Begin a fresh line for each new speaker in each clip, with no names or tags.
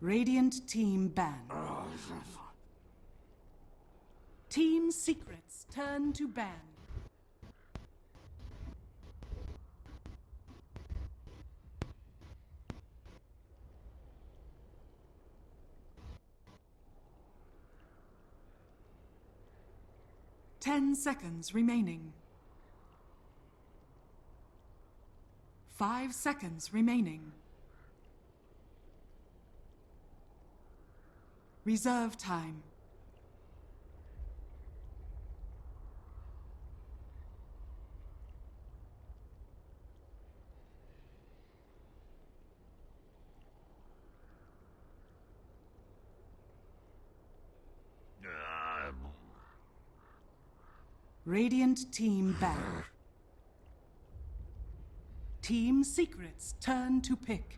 Radiant team banned. Team secrets turn to ban. Ten seconds remaining. 5 seconds remaining. Reserve time. Radiant team back. Team secrets turn to pick.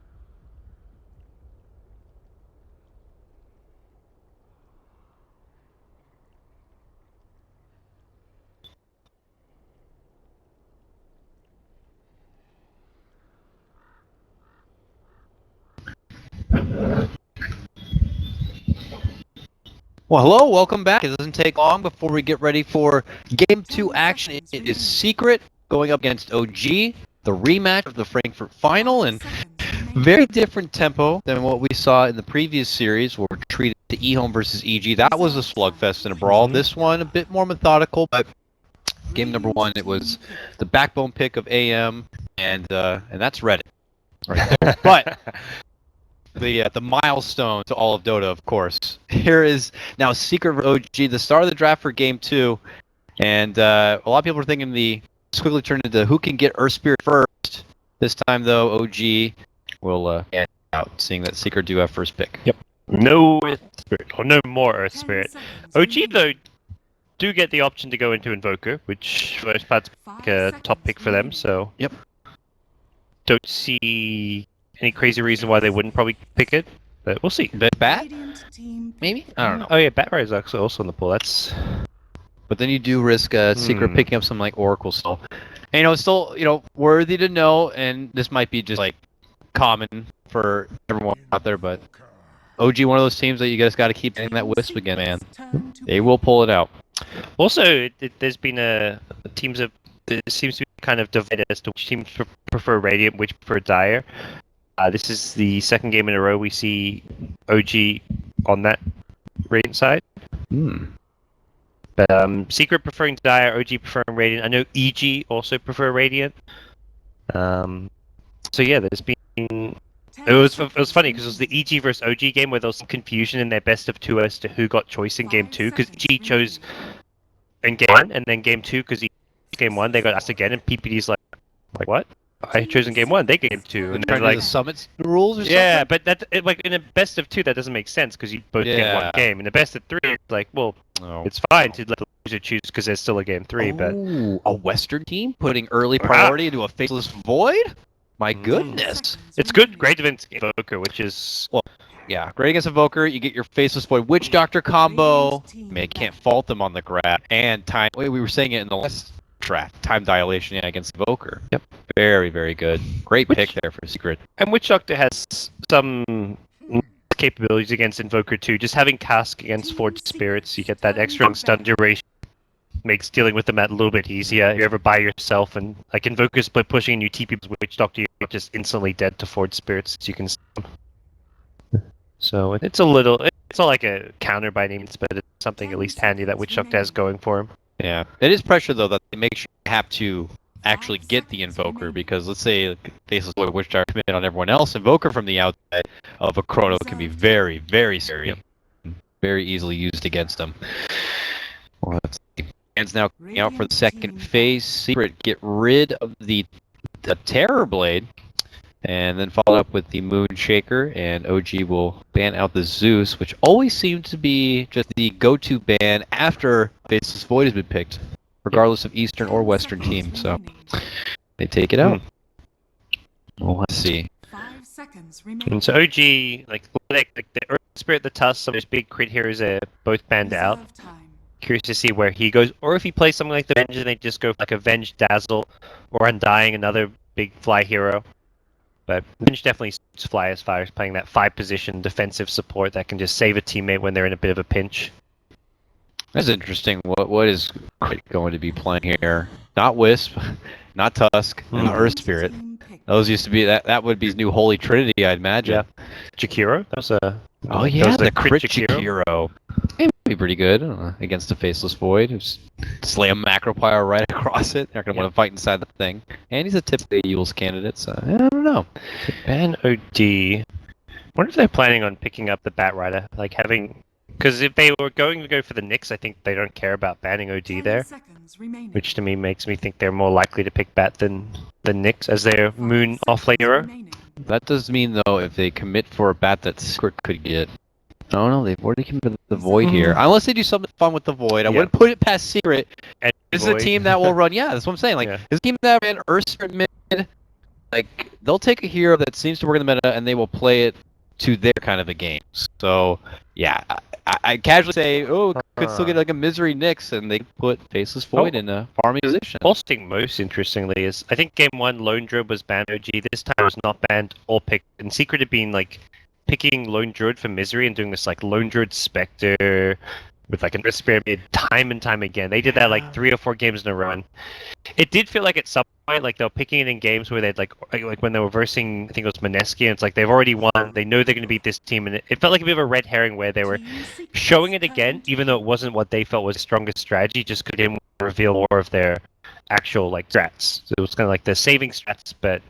Well, hello, welcome back. It doesn't take long before we get ready for Game 2 action. It is Secret going up against OG, the rematch of the Frankfurt final, and very different tempo than what we saw in the previous series where we treated the eHome versus EG. That was a slugfest and a brawl. This one, a bit more methodical, but game number 1, it was the backbone pick of AM, and that's Reddit. Right. But the milestone to all of Dota, of course. Here is now Secret for OG, the start of the draft for Game 2. And a lot of people are thinking this quickly turned into who can get Earth Spirit first. This time, though, OG will end out, seeing that Secret do have first pick.
Yep. No Earth Spirit, or no more Earth Spirit. OG, though, do get the option to go into Invoker, which for the most part's like a top pick for them, so...
Yep. Don't
see any crazy reason why they wouldn't probably pick it, but we'll see.
Bat? Maybe? I don't know.
Oh yeah, Batrite is actually also on the pool. That's.
But then you do risk Secret picking up some like Oracle still. And it's still worthy to know, and this might be just like common for everyone out there, but OG, one of those teams that you guys got to keep getting that wisp again, man. They will pull it out.
Also, there's been teams of it seems to be kind of divided as to which teams prefer Radiant, which prefer Dire. This is the second game in a row we see OG on that Radiant side. But Secret preferring Dire, OG preferring Radiant. I know EG also prefer Radiant. So yeah, there's been... It was funny because it was the EG versus OG game where there was some confusion in their best of 2 as to who got choice in Game 2, because EG chose in Game 1, and then Game 2, because Game 1 they got asked again, and PPD's like what? I chose in Game 1, they Game 2, and then like
the summits rules or something.
Yeah, but like in a best of 2 that doesn't make sense because you both get one game. In a best of 3, it's like, well, it's fine to let the loser choose because there's still a Game 3. But
a Western team putting early priority into a faceless void. My goodness,
it's good. Great against Invoker, which is
great against Invoker. You get your faceless void Witch Doctor combo. I mean, can't fault them on the grab and time. We were saying it in the last draft. Time dilation against Invoker. Yep. Very, very good. Great pick there for Secret.
And Witch Doctor has some capabilities against Invoker too. Just having Cask against Forged Spirits, you get that extra stun duration. Makes dealing with them a little bit easier. You're ever by yourself and like Invoker split pushing and you TP Witch Doctor, you're just instantly dead to Forged Spirits. So you can. So it's not like a counter by any means, but it's something at least handy that Witch Doctor has going for him.
Yeah, it is pressure though that they make sure you have to actually get the Invoker, because let's say Faceless Void Witch Doctor commit on everyone else, Invoker from the outside of a Chrono can be very, very scary. Very easily used against them. Well, let's see. Hands now coming out for the second phase. Secret get rid of the Terror Blade, and then follow up with the Moon Shaker, and OG will ban out the Zeus, which always seems to be just the go-to ban after Faceless Void has been picked, regardless of Eastern or Western team. So they take it out. Well, let's see.
5 seconds
And so OG, like the Earth Spirit, the Tusk, some of those big crit heroes are both banned out. Curious to see where he goes, or if he plays something like the Venge and they just go for like a Venge Dazzle or Undying, another big fly hero. but Lynch definitely suits Fly as far as playing that 5-position defensive support that can just save a teammate when they're in a bit of a pinch.
That's interesting. What is Crit going to be playing here? Not Wisp, not Tusk, and not Earth Spirit. Those used to be that would be his new holy trinity, I'd imagine.
Yeah. Jakiro? That was a
Oh
that
yeah,
was
the crit Jakiro. It'd be pretty good against the Faceless Void. Just slam Macropyre right across it. They're not gonna want to fight inside the thing. And he's a typically Yule's candidate, so I don't know.
Ban OD. Wonder if they're planning on picking up the Batrider, like having. Because if they were going to go for the Nyx, I think they don't care about banning OD there, which to me makes me think they're more likely to pick Bat than Nyx as their Moon offlane hero.
That does mean though, if they commit for a Bat that Secret could get. I don't know, they've already committed the Void here. Unless they do something fun with the Void. I wouldn't put it past Secret.
And
This is a team that will run, that's what I'm saying. Like, this is a team that ran Earth Spirit mid, like, they'll take a hero that seems to work in the meta and they will play it to their kind of a game. So, yeah, I casually say, could still get like a Misery Nyx, and they put Faceless Void in a farming position.
Also, I think most interestingly is, I think game 1, Lone Druid was banned OG. This time it was not banned or picked. And Secret had been, like, picking Lone Druid for Misery and doing this, like, Lone Druid Spectre with, like, an Earth Spirit mid time and time again. They did that, like, 3 or 4 games in a run. It did feel like at some point, like, they were picking it in games where they'd, like when they were versing, I think it was Mineski, and it's like, they've already won, they know they're going to beat this team, and it felt like a bit of a red herring where they were showing it again, even though it wasn't what they felt was the strongest strategy, just because they didn't want to reveal more of their actual, like, strats. So it was kind of like the saving strats, but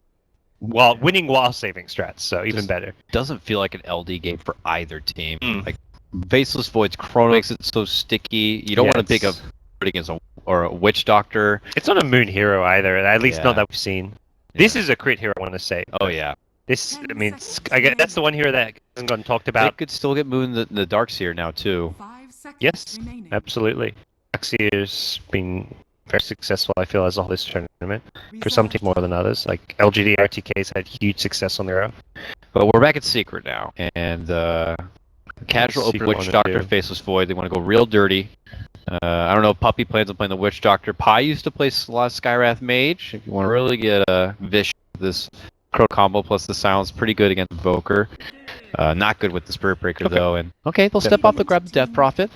while winning while saving strats, so even better.
Doesn't feel like an LD game for either team. Like, Faceless Void's Chrono makes it so sticky. You don't want to pick a against a Witch Doctor.
It's not a Moon hero either, at least not that we've seen. This is a crit hero, I want to say.
Oh yeah.
This, I mean, I guess that's the one hero that hasn't gotten talked about.
They could still get Moon the Dark Seer now too.
Yes, absolutely. Darkseer's been very successful, I feel, as a whole this tournament. For some teams more than others. Like LGD RTK's had huge success on their own.
But we're back at Secret now, and casual open Witch Doctor, Faceless Void. They want to go real dirty. I don't know if Puppy plans on playing the Witch Doctor. Pi used to play a lot of Skywrath Mage. If you want to really get a vicious, this Crow combo plus the Silence, pretty good against Invoker. Not good with the Spirit Breaker though. And they'll step up to grab the Death Prophet.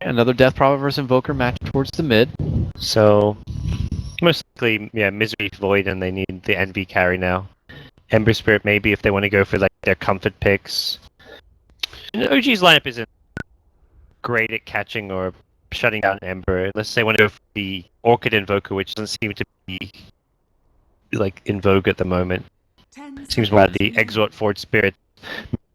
Another Death Prophet versus Invoker match towards the mid.
So most likely, Misery Void, and they need the Envy carry now. Ember Spirit maybe if they want to go for like their comfort picks. And OG's lineup isn't great at catching or shutting down Ember, unless they want to go for the Orchid Invoker, which doesn't seem to be like in vogue at the moment. Seems more like the Exort Forward Spirit.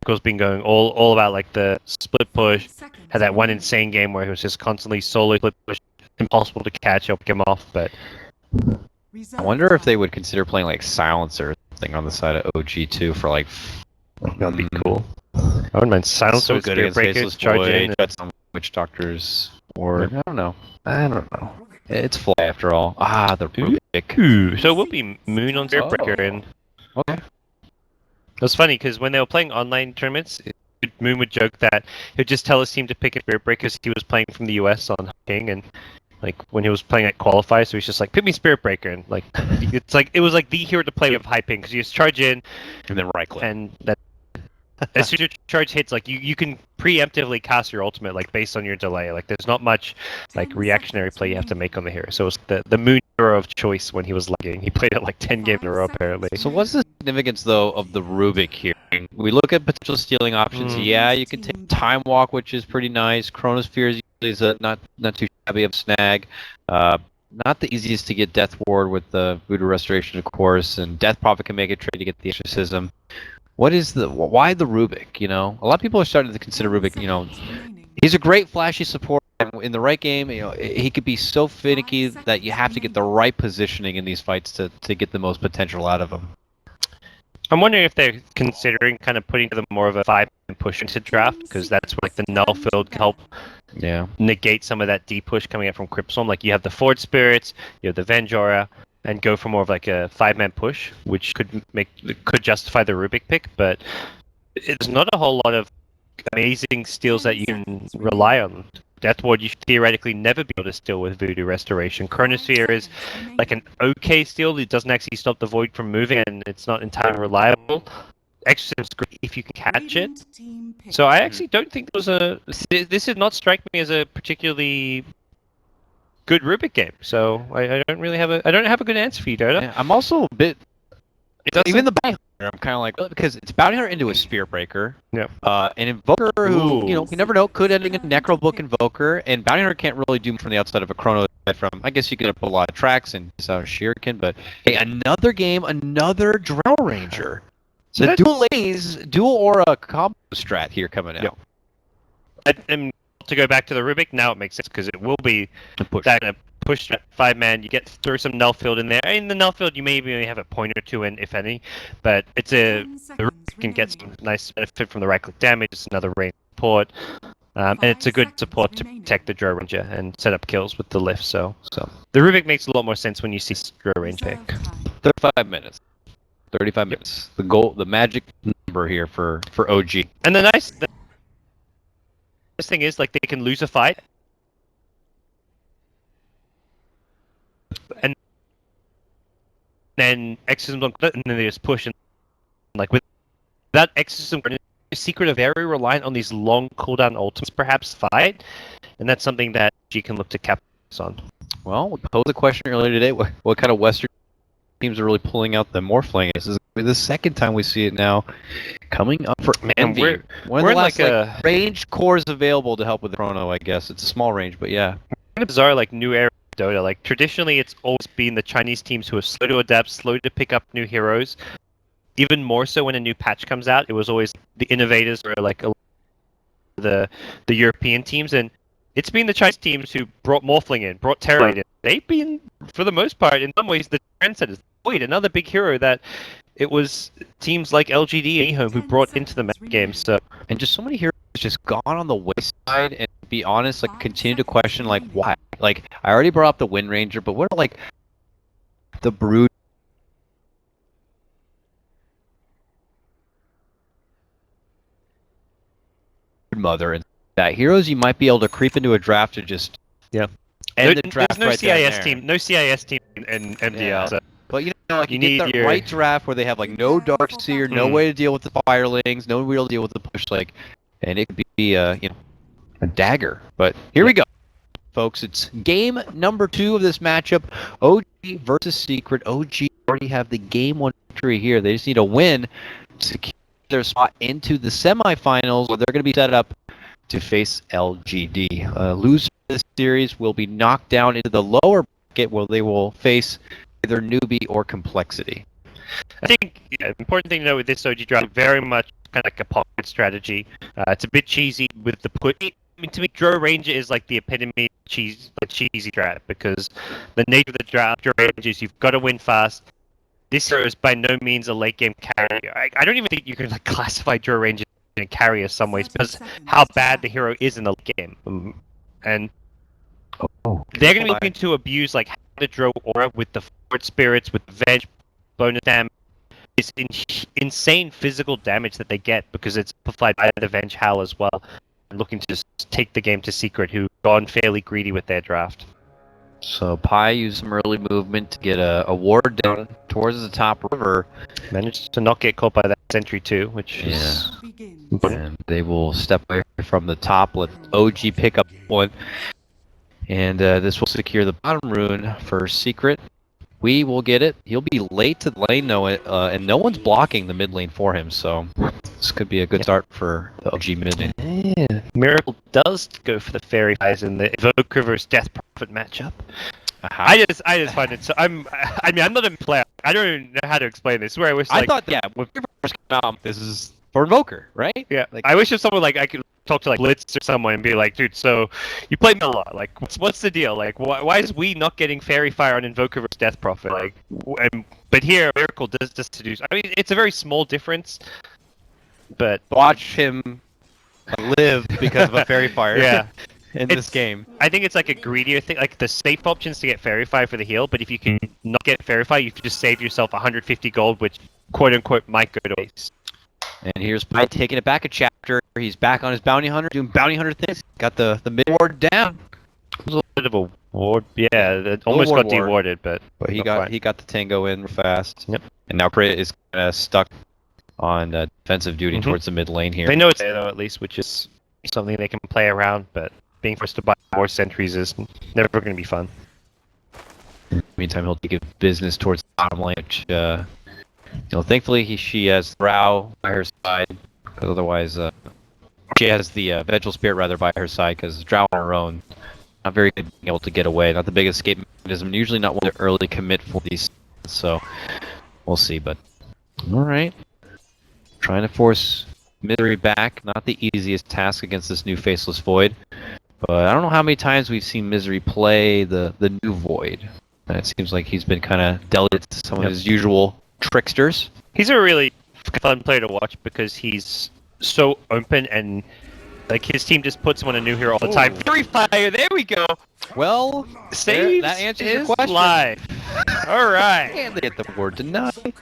Miracle's been going all about like the split push. Had that one insane game where he was just constantly solo split push, impossible to catch or pick him off. But
I wonder if they would consider playing like Silencer thing on the side of OG too for like.
That'd be cool. I wouldn't mind Silencer,
so good
Spirit Breakers, charge in.
Some Witch Doctors, or I don't know. It's Fly after all. The Rubik.
Ooh, so it will be Moon on Spirit Breaker, and
okay.
It was funny because when they were playing online tournaments, Moon would joke that he'd just tell his team to pick a Spirit Breaker because he was playing from the US on King, and like when he was playing at Qualify, so he's just like, pick me Spirit Breaker, and like it was like the hero to play with high ping because you just charge in
and then right click,
and that as soon as your charge hits, like you can preemptively cast your ultimate like based on your delay. Like there's not much like reactionary play you have to make on the hero. So it was the Moon hero of choice when he was lagging. He played it like 10 games in a row apparently.
So what's the significance though of the Rubik here? We look at potential stealing options. Yeah, you can take Time Walk, which is pretty nice. Chronosphere is not too shabby of a snag. Not the easiest to get Death Ward with the Voodoo Restoration, of course, and Death Prophet can make a trade to get the Exorcism. Why the Rubik? A lot of people are starting to consider Rubik. He's a great flashy support. In the right game, he could be so finicky that you have to get the right positioning in these fights to get the most potential out of him.
I'm wondering if they're considering kind of putting together more of a 5-man push into draft, because that's where like the null field can help negate some of that deep push coming up from Cryptstorm. Like you have the Forward Spirits, you have the Vengora, and go for more of like a 5-man push, which could justify the Rubik pick, but it's not a whole lot of amazing steals that you can rely on. Deathward you should theoretically never be able to steal with Voodoo Restoration. Chronosphere is like an okay steal. It doesn't actually stop the Void from moving, and it's not entirely reliable. Exorcism's great if you can catch it. So I actually don't think there was a... This did not strike me as a particularly good Rubik game. So I don't really have a... I don't have a good answer for you, Dota.
Yeah, I'm also a bit... Even the bounty hunter, I'm kind of like, because it's bounty hunter into a spear breaker.
Yeah.
An invoker who,
Ooh.
you never know, could end in a necro book invoker, and bounty hunter can't really do much from the outside of a chrono from. I guess you could up a lot of tracks and Shuriken, but hey, another game, another Drow Ranger. So dual lanes, dual aura combo strat here coming out.
Yep. And to go back to the Rubik, now it makes sense because it will be that push 5-man. You get through some null field in there. In the null field, you maybe only have a point or two in, if any, but it's the Rubik can get some nice benefit from the right-click damage. It's another range support, and it's a good support to protect the Drow Ranger and set up kills with the lift. So the Rubik makes a lot more sense when you see Drow Ranger pick.
35 minutes. 35 minutes. The magic number here for OG.
And the nice thing is, like, they can lose a fight, and then Exorcism on, and then they just push, and like with that Exorcism, Secret are very reliant on these long cooldown ultimates, perhaps fight, and that's something that G can look to capitalize on.
Well, we posed a question earlier today. What kind of Western teams are really pulling out the Morphling? This is the second time we see it now coming up for Envy. One of the last range cores available to help with the chrono, I guess. It's a small range, but yeah.
Kind of bizarre, like, new era Dota. Like, traditionally, it's always been the Chinese teams who are slow to adapt, slow to pick up new heroes. Even more so when a new patch comes out, it was always the innovators or like the European teams, and it's been the Chinese teams who brought Morphling in, brought Terrorblade in. They've been, for the most part, in some ways, the trendsetters. Wait, another big hero that it was teams like LGD and eHome who brought into the meta game. So,
and just so many heroes just gone on the wayside, and to be honest, like, continue to question, like, why? Like, I already brought up the Wind Ranger, but what are, like, the Brood Mother and that heroes you might be able to creep into a draft to just end the draft.
There's no
right
CIS team, no CIS team in MDL.
Yeah.
So.
But like you
need
get the right draft where they have like no Darkseer, no way to deal with the Firelings, no real deal with the push, like, and it could be a dagger. But here we go, folks. It's game number 2 of this matchup. OG versus Secret. OG already have the game 1 victory here. They just need a win to secure their spot into the semifinals, where they're going to be set up to face LGD. Loser of this series will be knocked down into the lower bracket, where they will face either newbie or complexity.
I think the important thing to know with this OG draft, very much kind of like a pocket strategy. It's a bit cheesy with the put. I mean, to me, Drow Ranger is like the epitome of cheesy draft, because the nature of the draft, Drow Ranger, is you've got to win fast. This hero is by no means a late game carry. I don't even think you can like classify Drow Ranger in a carry in some ways, because how bad the hero is in the late game. And they're going to be looking to abuse like the Drow aura with the forward spirits, with venge, bonus damage. It's insane physical damage that they get because it's amplified by the Venge Howl as well. Looking to just take the game to Secret, who've gone fairly greedy with their draft.
So Pi used some early movement to get a ward down towards the top river.
Managed to not get caught by that sentry too, which is...
And they will step away from the top, let OG pick up one. And this will secure the bottom rune for Secret. We will get it. He'll be late to the lane, though, and no one's blocking the mid lane for him, so this could be a good start for the OG mid lane.
Yeah. Miracle does go for the Fairy Eyes in the Evoker versus Death Prophet matchup. I just find it so. I'm not a player. I don't even know how to explain this. Where I wish, like,
I thought, when we first came out, this is for Invoker, right?
Yeah. Like, I wish if someone like I could talk to like Blitz or someone and be like, dude, so you play me a lot. Like, what's the deal? Like, why is we not getting Fairy Fire on Invoker versus Death Prophet? Like, but here Miracle does just seduce. I mean, it's a very small difference, but
watch him live because of a Fairy Fire.
Yeah.
In this game,
I think it's like a greedier thing. Like, the safe options to get Fairy Fire for the heal, but if you can not get Fairy Fire, you can just save yourself 150 gold, which quote unquote might go to waste.
And here's Pi taking it back a chapter. He's back on his bounty hunter, doing bounty hunter things. Got the mid ward down.
It was a bit of a ward. Yeah, it almost got dewarded, but
he got the tango in fast.
Yep.
And now Crit is kind of stuck on defensive duty towards the mid lane here.
They know it's there though, at least, which is something they can play around. But being forced to buy more sentries is never going to be fun.
Meantime, he'll take his business towards the bottom lane, which, thankfully she has Thrau by her side, because otherwise, she has the Vengeful Spirit rather by her side, because Drow on her own, not very good being able to get away, not the biggest escape mechanism, usually not one to early commit for these, so we'll see, but alright. Trying to force Misery back, not the easiest task against this new Faceless Void, but I don't know how many times we've seen Misery play the new Void. It seems like he's been kind of delegated to some of his usual tricksters.
He's a really fun player to watch because he's so open and like his team just puts him on a new hero all the time. Fury Fire, there we go.
Well,
saves
that answers
his
your question.
life. All right.
And they get the word denied.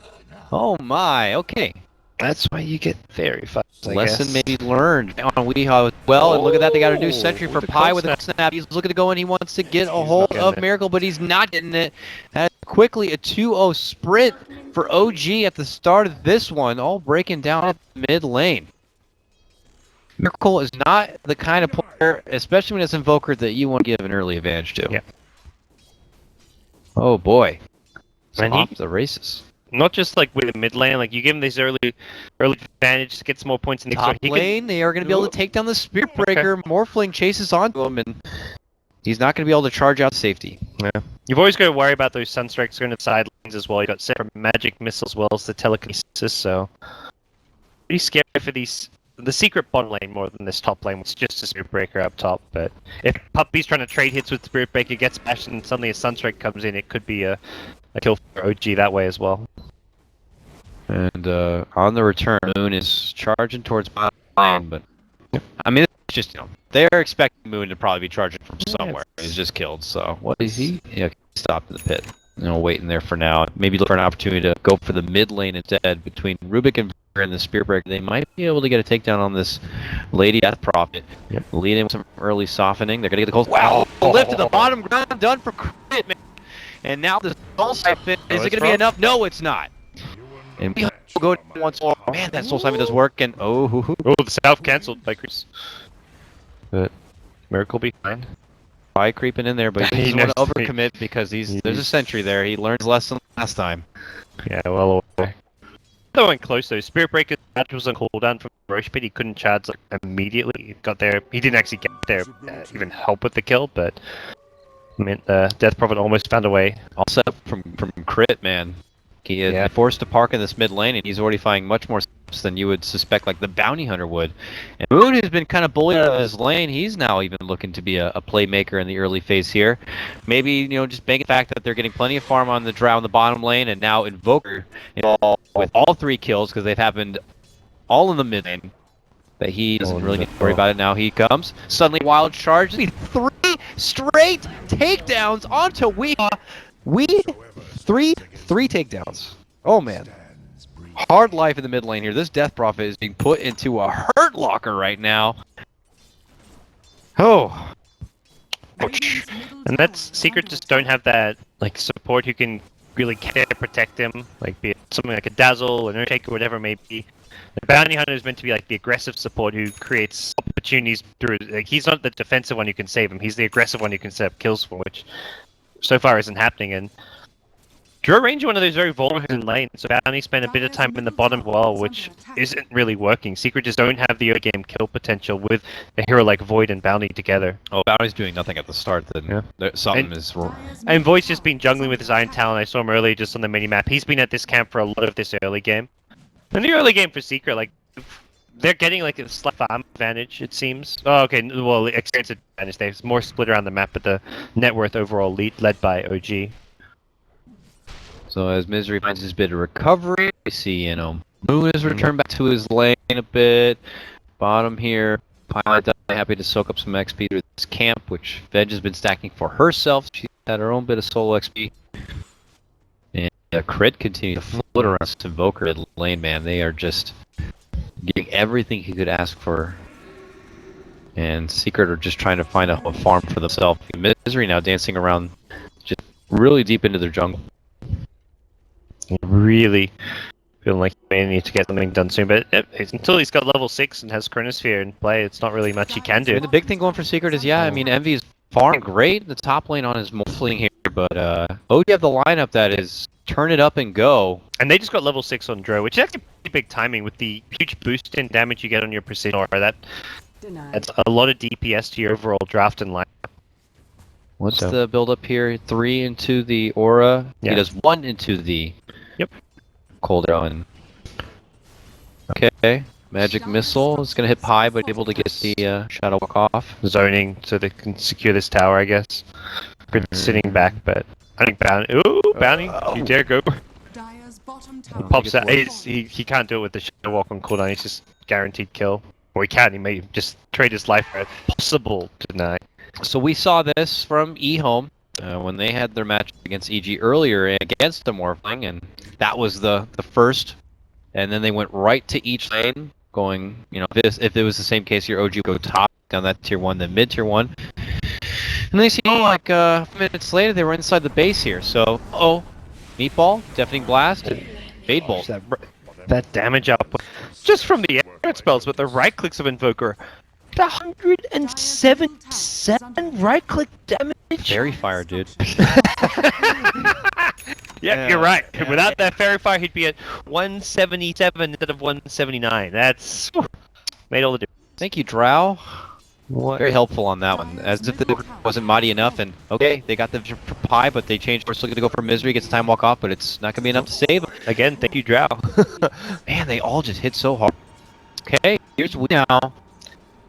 Oh my, okay.
That's why you get Fairy Fire.
Lesson maybe learned on Weehaw as well, and look at that, they got a new sentry for Pi with a snap. He's looking to go in, he wants to get a hold of Miracle, but he's not getting it. That quickly a 2-0 sprint for OG at the start of this one, all breaking down at the mid lane. Miracle is not the kind of player, especially when it's Invoker, that you want to give an early advantage to.
Yeah.
Oh boy.
And
Off the races.
Not just like with the mid lane, like you give him this early advantage to get some more points in the
top lane. They are going to be able to take down the Spirit Breaker. Morphling chases onto him, and he's not going to be able to charge out safety.
Yeah. You've always got to worry about those Sunstrikes going to the side lanes as well. You got separate magic missiles as well as the telekinesis, so pretty scary for these. The secret bottom lane more than this top lane, which is just a Spirit Breaker up top. But if Puppy's trying to trade hits with Spirit Breaker, gets bashed, and suddenly a Sunstrike comes in, it could be a kill for OG that way as well.
And on the return, Moon is charging towards bottom lane, but I mean, it's just, they're expecting Moon to probably be charging from somewhere. He's just killed, so what is he? Yeah, stopped in the pit. Waiting there for now. Maybe look for an opportunity to go for the mid lane instead between Rubik and the Spirit Breaker. They might be able to get a takedown on this Lady Death Prophet. Yep. Leading with some early softening. They're going to get the cold. Wow! Lift to the bottom ground, done for Crit, man. And now the Soul Siphon, is it going to be enough? No, it's not. And we go down once more. Man, that Soul Siphon does work, and
the self-cancelled by Chris. But Miracle behind.
Pi creeping in there, but he doesn't want to overcommit because there's a sentry there. He learns lesson last time.
Yeah, well away. They went close though. Spirit Breaker was on cooldown from Roche Pit. He couldn't charge immediately. He got there. He didn't actually get there, even help with the kill, but I mean, Death Prophet almost found a way.
All set up from Crit, man. He is forced to park in this mid lane, and he's already finding much more steps than you would suspect, like the Bounty Hunter would. And Moon has been kind of bullied out of his lane. He's now even looking to be a playmaker in the early phase here. Maybe, just banking the fact that they're getting plenty of farm on the Drow in the bottom lane, and now Invoker involved with all 3 kills, because they've happened all in the mid lane. That he doesn't really need to worry about it now. He comes. Suddenly, wild charge. 3 straight takedowns onto three takedowns. Oh man, hard life in the mid lane here. This Death Prophet is being put into a hurt locker right now. Oh, ouch.
And that's Secret just don't have that like support who can really protect him, like be it something like a Dazzle, an Earthquake, or whatever it may be. The Bounty Hunter is meant to be like the aggressive support who creates opportunities through. Like he's not the defensive one who can save him. He's the aggressive one who can set up kills for, which so far isn't happening. And Draw Range is one of those very vulnerable in lane, so Bounty spent a bit of time in the bottom well, which isn't really working. Secret just don't have the early game kill potential with a hero like Void and Bounty together.
Oh, Bounty's doing nothing at the start, then something is wrong.
And Void's just been jungling with his Iron Talon. I saw him earlier just on the mini-map. He's been at this camp for a lot of this early game. And the early game for Secret, like, they're getting like a slight farm advantage, it seems. Oh, okay, well, experience advantage. There's more split around the map, but the net worth overall led by OG.
So as Misery finds his bit of recovery, we see, Moon has returned back to his lane a bit. Bottom here, Pilot happy to soak up some XP through this camp, which Veg has been stacking for herself. She's had her own bit of solo XP. And Crit continues to float around this Invoker in lane, man. They are just getting everything he could ask for. And Secret are just trying to find a farm for themselves. Misery now dancing around just really deep into their jungle.
Really feeling like he may need to get something done soon, but until he's got level 6 and has Chronosphere in play, it's not really much he can do.
I mean, the big thing going for Secret is, yeah, I mean, Envy is farming great. The top lane on his Morphling here, but OG have the lineup that is turn it up and go.
And they just got level 6 on Dro, which is actually pretty big timing with the huge boost in damage you get on your Precision Aura. That's a lot of DPS to your overall draft and lineup.
What's the build up here? 3 into the Aura.
Yeah.
He does 1 into the Cold Arrow. Okay. Magic Missile is going to hit Pi, but able to get the Shadow Walk off.
Zoning so they can secure this tower, I guess. Sitting back, but I think Bounty. Ooh, Bounty! You dare go?
Dire's bottom tower.
Pops out. He can't do it with the Shadow Walk on cooldown. He's just guaranteed kill. Or he can. He may just trade his life for a possible deny.
So we saw this from eHome when they had their match against EG earlier against the Morphling, and that was the first. And then they went right to each lane, going, you know, if it was the same case here, OG would go top down that tier 1, then mid tier 1. And they see like 5 minutes later they were inside the base here. So Meatball, Deafening Blast, and Fade Bolt.
That damage output just from the air spells with the right clicks of Invoker. 177 right click damage.
Fairy Fire, dude.
Yeah, you're right. Without that Fairy Fire, he'd be at 177 instead of 179. That's made all the difference.
Thank you, Drow. Very helpful on that one. As if it wasn't mighty enough, and okay, they got the Pi, but they changed. We're still going to go for Misery, gets time walk off, but it's not going to be enough to save.
Again, thank you, Drow.
Man, they all just hit so hard. Okay, here's we now.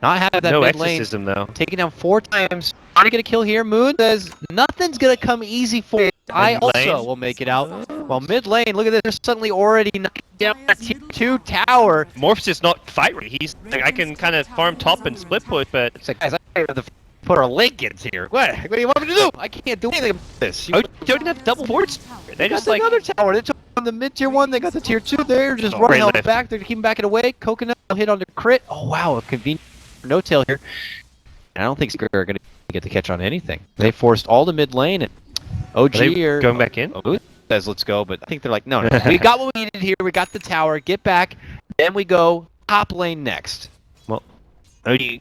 Not have that
no
mid lane.
exorcism though.
Taking down 4 times. Trying to get a kill here. Moon says nothing's gonna come easy for you. I also will make it out. Well, mid lane, look at this. They're suddenly already knocking down that tier 2 tower.
Morph's just not fight ready. He's like, I can kind of farm top and split push, but
It's like, guys, I have to put our Lincolns here. What do you want me to do? I can't do anything about this.
oh, you don't have double boards. They just like
another tower. They took from the mid tier 1. They got the tier 2 there. Just running out back. They're keeping backing away. Coconut hit on the crit. Oh wow, a convenient no tail here. I don't think Secret are going to get the catch on anything. They forced all the mid lane, and OG are
going back in.
OG says let's go, but I think they're like, no, we got what we needed here. We got the tower. Get back. Then we go top lane next.
Well, OG,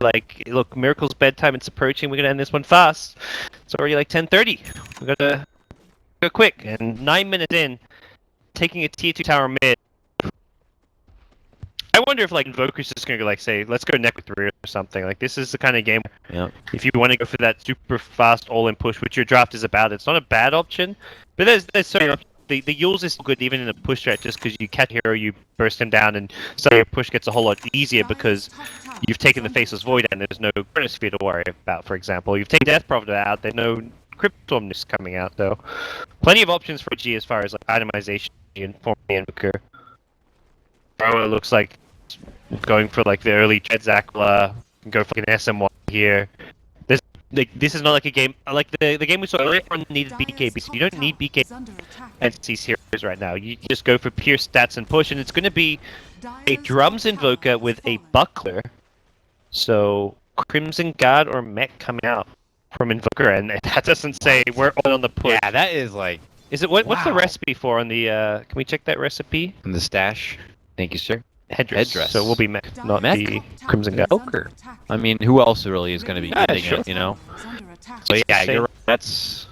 like, look, Miracle's bedtime. It's approaching. We're gonna end this one fast. It's already like 10:30. We gotta go quick. And 9 minutes in, taking a tier 2 tower mid. I wonder if like Invoker's just gonna like say, let's go neck 3 or something. Like this is the kind of game.
Yeah.
If you want to go for that super fast all-in push, which your draft is about, it's not a bad option. But there's so the Yules is good even in a push strat just because you catch hero, you burst him down, and so your push gets a whole lot easier because you've taken the Faceless Void and there's no Chronosphere to worry about. For example, you've taken Death Prophet out, there's no Cryptorm coming out though. Plenty of options for G as far as like itemization and forming the Invoker. Oh, it looks like going for like the early Treads Aquila, go for like an SM1 here. This is not like a game like the game we saw earlier on needed BKB, so you don't need BK entities heroes right now. You just go for pure stats and push, and it's going to be a Drums Invoker with a Buckler. So Crimson Guard or Mech coming out from Invoker, and that doesn't say we're all on the push.
Yeah, that is like.
Is it what's the recipe for on the? Can we check that recipe?
In the stash. Thank you, sir.
Headdress. So we'll be Mech, not
Mech?
the Crimson Guard.
Joker. I mean, who else really is going to be getting
sure.
it, you know? So yeah, you're right. That's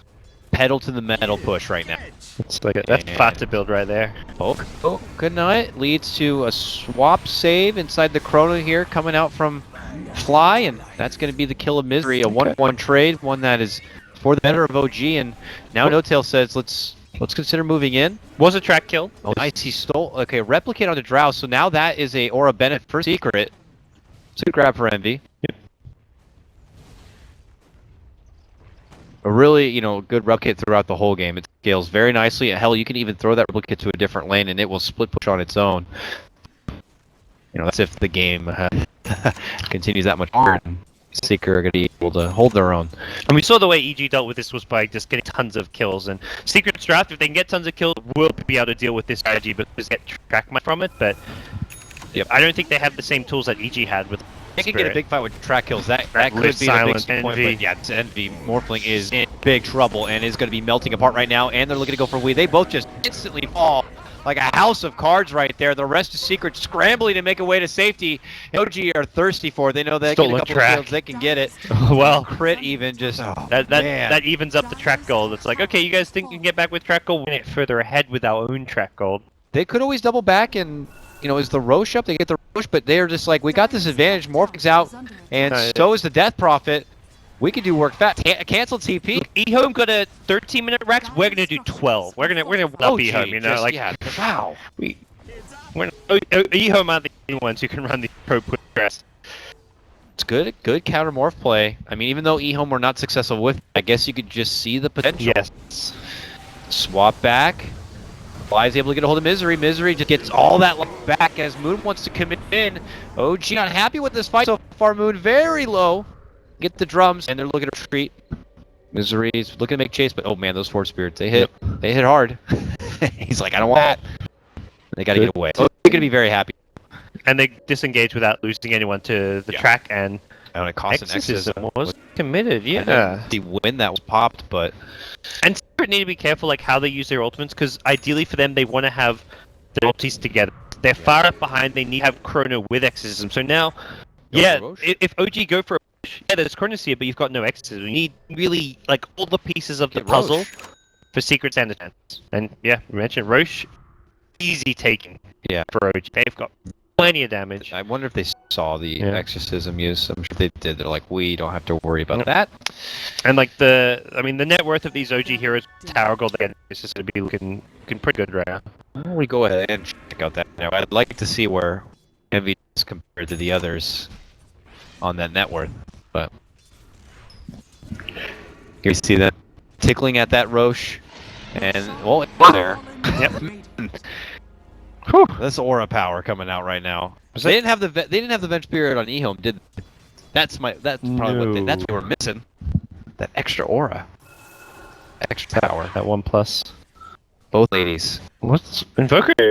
pedal to the metal push right now.
It's like that's fat to build right there.
Oh, good night. Leads to a swap save inside the Chrono here, coming out from Fly, and that's going to be the kill of Misery. A 1-1 trade, one that is for the better of OG, and now No Tail says let's consider moving in.
Was a track kill.
Oh, nice. He stole. Okay, replicate on the Drow. So now that is a Aura benefit for Secret. It's a grab for Envy.
Yep.
A really, good replicate throughout the whole game. It scales very nicely. Hell, you can even throw that replicate to a different lane and it will split push on its own. That's if the game continues that much longer. Seeker are going to be able to hold their own.
And we saw the way EG dealt with this was by just getting tons of kills. And Secret's draft, if they can get tons of kills, will be able to deal with this strategy because get track from it. But Yep. I don't think they have the same tools that EG had with
They could get a big fight with track kills. That could
Lift
be the big
Silent,
point.
Envy.
But yeah, it's Envy. Morphling is in big trouble and is going to be melting apart right now. And they're looking to go for we. They both just instantly fall like a house of cards right there. The rest of Secret scrambling to make a way to safety. OG are thirsty for it. They know they get a couple of kills. They can get it.
Well,
crit even just
that evens up the track gold. It's like, okay, you guys think you can get back with track gold? Win it further ahead with our own track gold.
They could always double back and, you know, is the Roche up? They get the Roche, but they're just like, we got this advantage. Morphing's out, and so is the Death Prophet. We can do work fast. Cancel TP.
eHome got a 13-minute Rex. We're gonna do 12. We're gonna love eHome. You know,
just,
like
yeah, wow.
eHome are the only ones who can run the pro push dress.
It's good counter morph play. I mean, even though eHome were not successful with, I guess you could just see the potential.
Yes.
Swap back. Fly is able to get a hold of Misery. Misery just gets all that back as Moon wants to commit in. OG not happy with this fight so far. Moon very low. Get the drums, and they're looking to retreat. Misery's looking to make chase, but oh man, those Force Spirits, they hit. Yep. They hit hard. He's like, I don't want that. They got to get away. So they're going to be very happy.
And they disengage without losing anyone to the track, and
it cost an
Exorcism was committed, yeah.
The win that was popped, but...
And Secret need to be careful like how they use their ultimates, because ideally for them, they want to have their ultis together. They're far up behind, they need to have Chrono with Exorcism. So now, if OG go for a push, yeah, there's Chronos here, but you've got no Exorcism. You need really, like, all the pieces of the puzzle for Secret stand a chance. And yeah, we mentioned Roche, easy taking for OG. They've got plenty of damage.
I wonder if they saw the Exorcism use. I'm sure they did. They're like, we don't have to worry about that.
And like the net worth of these OG heroes, Tower Gold, is just going to be looking pretty good right now.
Why don't we go ahead and check out that now? I'd like to see where Envy is compared to the others on that net worth. But here you see that tickling at that Roche, and well, it's there. Yep. Whew, that's aura power coming out right now. They didn't have the Venge Spirit on eHome, did they? That's probably what they were missing. That extra aura, extra power.
That 1+.
Both ladies.
What's Invoker?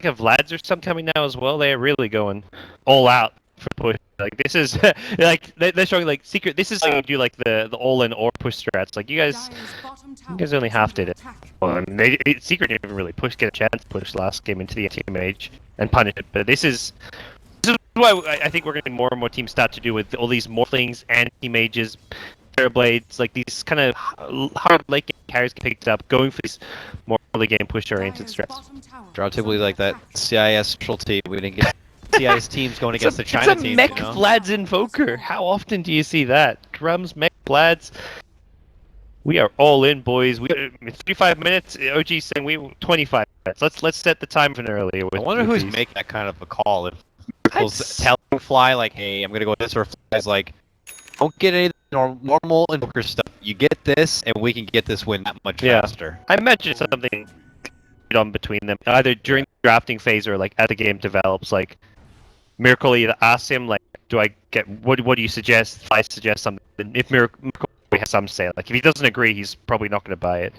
Have Vlads or something coming now as well? They're really going all out for push. Like this is like they're showing like Secret. This is like you do like the all-in or push strats. Like you guys only half did it. Well, I mean, Secret didn't even really get a chance to push last game into the anti-mage and punish it. But this is why I think we're going to more and more teams start to do with all these morphlings, anti-mages, blades, like these kind of hard late game carries get picked up, going for these more early game push-oriented strats.
Draw typically like that CIS specialty. We didn't get CIS teams going against the China teams.
It's a mech Vlad's Invoker. How often do you see that? Drums, mech Vlad's. We are all in, boys. We 35 minutes. OG saying we 25 minutes. Let's set the time for earlier.
I wonder who's making that kind of a call. If people's telling Fly like, "Hey, I'm gonna go this," or Fly's like, "Don't get any normal Invoker stuff. You get this, and we can get this win that much faster."
I mentioned something on between them, either during the drafting phase or like as the game develops. Like Miracle either asks him like, "Do I get what do you suggest?" Fly suggests something. If Miracle has some say, like if he doesn't agree, he's probably not going to buy it.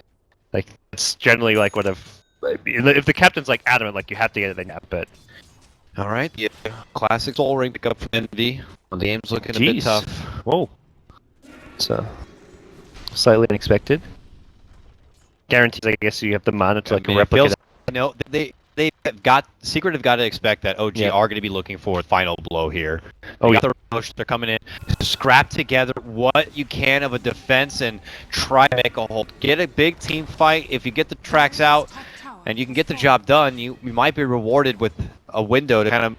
Like it's generally like what if the captain's like adamant, like you have to get it, then yeah. But
all right, classic Soul Ring pick up from Envy. The game's looking a bit tough.
Whoa, so slightly unexpected. Guarantees, I guess you have the mana to like replicate.
No, Secret have got to expect that OG are going to be looking for a final blow here. They're coming in. Scrap together what you can of a defense and try to make a hold. Get a big team fight. If you get the tracks out and you can get the job done, you might be rewarded with a window to kind of,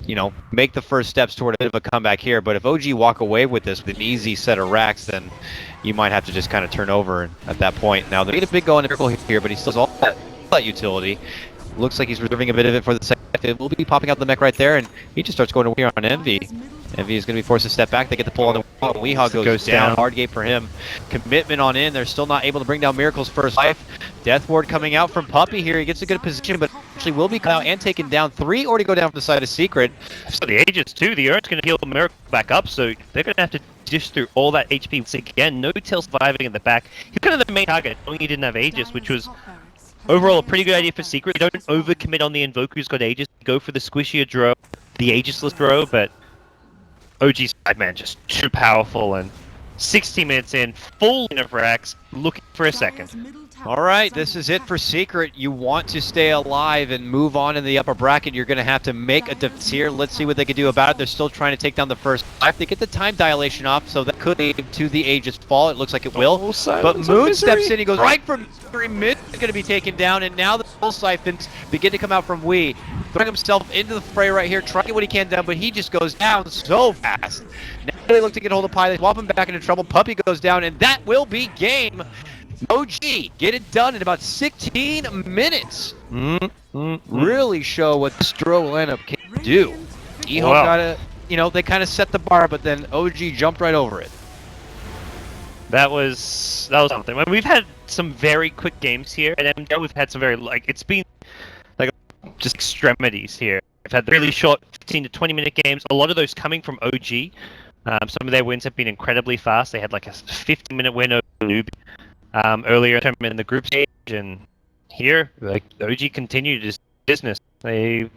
you know, make the first steps toward a bit of a comeback here. But if OG walk away with this with an easy set of racks, then you might have to just kind of turn over at that point. Now, they get a big go in Miracle here, but he still has all that utility. Looks like he's reserving a bit of it for the second. It will be popping out the mech right there, and he just starts going to Weehawk on Envy. Envy is going to be forced to step back. They get the pull on the Weehawk. Goes down. Hard gate for him. Commitment on in. They're still not able to bring down Miracle's first life. Death Ward coming out from Puppy here. He gets a good position, but actually will be cut out and taken down. 3 already go down from the side of Secret.
So the Aegis too. The Urn's going to heal Miracle back up, so they're going to have to dish through all that HP once again. No Tail surviving in the back. He's kind of the main target, knowing he didn't have Aegis, which was Overall, a pretty good idea for Secret. You don't overcommit on the Invoker who's got Aegis. Go for the squishier draw, the Aegisless draw, but OG's side, man, just too powerful. And 60 minutes in, full in of racks, looking for a second.
All right, this is it for Secret. You want to stay alive and move on in the upper bracket. You're going to have to make a defense here. Let's see what they can do about it. They're still trying to take down the first five. They get the time dilation off, so that could lead to the Aegis fall. It looks like it will. But Moon steps in. He goes right for Misery. Mid is going to be taken down, and now the full siphons begin to come out from Wee. Throwing himself into the fray right here, trying to get what he can done, but he just goes down so fast. Now they look to get hold of Pi. They swap him back into trouble. Puppy goes down, and that will be game. OG, get it done in about 16 minutes. Really show what the Stro lineup can do. Eho got to, they kind of set the bar, but then OG jumped right over it.
That was something. I mean, we've had some very quick games here, and MDL we've had some very, it's been like just extremities here. We've had really short 15 to 20 minute games, a lot of those coming from OG. Some of their wins have been incredibly fast. They had like a 15-minute win over Noob earlier in the group stage, and here, like, OG continued his business. They